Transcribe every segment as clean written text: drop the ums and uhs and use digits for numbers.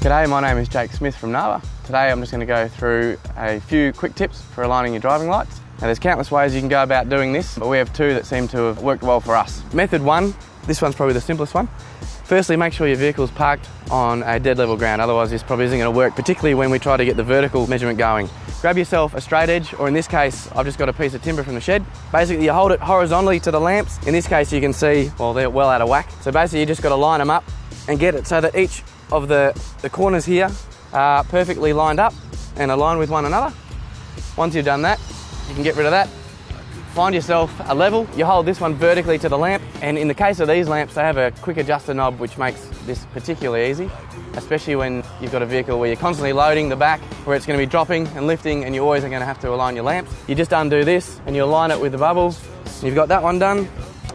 G'day, my name is Jake Smith from Narva. Today I'm just going to go through a few quick tips for aligning your driving lights. Now there's countless ways you can go about doing this, but we have two that seem to have worked well for us. Method one, this one's probably the simplest one. Firstly, make sure your vehicle's parked on a dead level ground, otherwise this probably isn't going to work, particularly when we try to get the vertical measurement going. Grab yourself a straight edge, or in this case, I've just got a piece of timber from the shed. Basically, you hold it horizontally to the lamps. In this case, you can see, well, they're well out of whack. So basically, you just got to line them up and get it so that each of the corners here are perfectly lined up and aligned with one another. Once you've done that, you can get rid of that. Find yourself a level. You hold this one vertically to the lamp, and in the case of these lamps, they have a quick adjuster knob which makes this particularly easy, especially when you've got a vehicle where you're constantly loading the back, where it's going to be dropping and lifting, and you always are going to have to align your lamps. You just undo this and you align it with the bubbles. You've got that one done.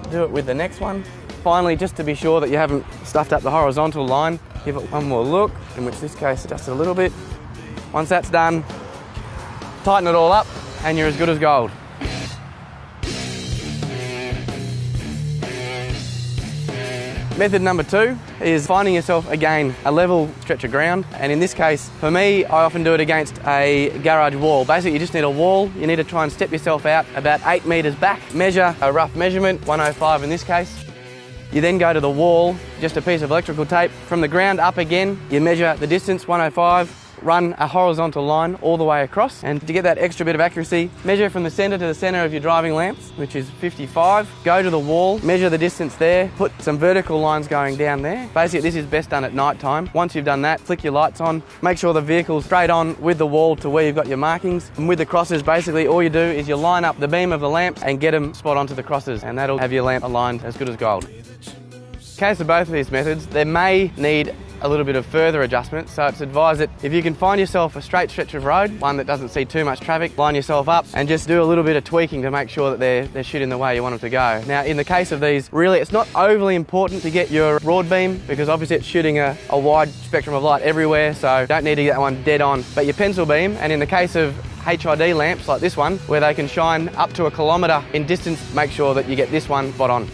Do it with the next one. Finally, just to be sure that you haven't stuffed up the horizontal line, give it one more look, in which this case adjust it a little bit. Once that's done, tighten it all up and you're as good as gold. Method number two is finding yourself, again, a level stretch of ground. And in this case, for me, I often do it against a garage wall. Basically, you just need a wall. You need to try and step yourself out about 8 metres back. Measure a rough measurement, 105 in this case. You then go to the wall, just a piece of electrical tape. From the ground up again, you measure the distance, 105. Run a horizontal line all the way across, and to get that extra bit of accuracy, measure from the centre to the centre of your driving lamps, which is 55. Go to the wall, measure the distance there, put some vertical lines going down there. Basically, this is best done at night time. Once you've done that, flick your lights on, make sure the vehicle's straight on with the wall to where you've got your markings. And with the crosses, basically all you do is you line up the beam of the lamps and get them spot onto the crosses, and that'll have your lamp aligned as good as gold. In case of both of these methods, they may need a little bit of further adjustment, so it's advised that if you can find yourself a straight stretch of road, one that doesn't see too much traffic, line yourself up and just do a little bit of tweaking to make sure that they're shooting the way you want them to go. Now, in the case of these, really it's not overly important to get your broad beam, because obviously it's shooting a wide spectrum of light everywhere, so don't need to get that one dead on. But your pencil beam, and in the case of HID lamps like this one, where they can shine up to 1 kilometre in distance, make sure that you get this one spot on.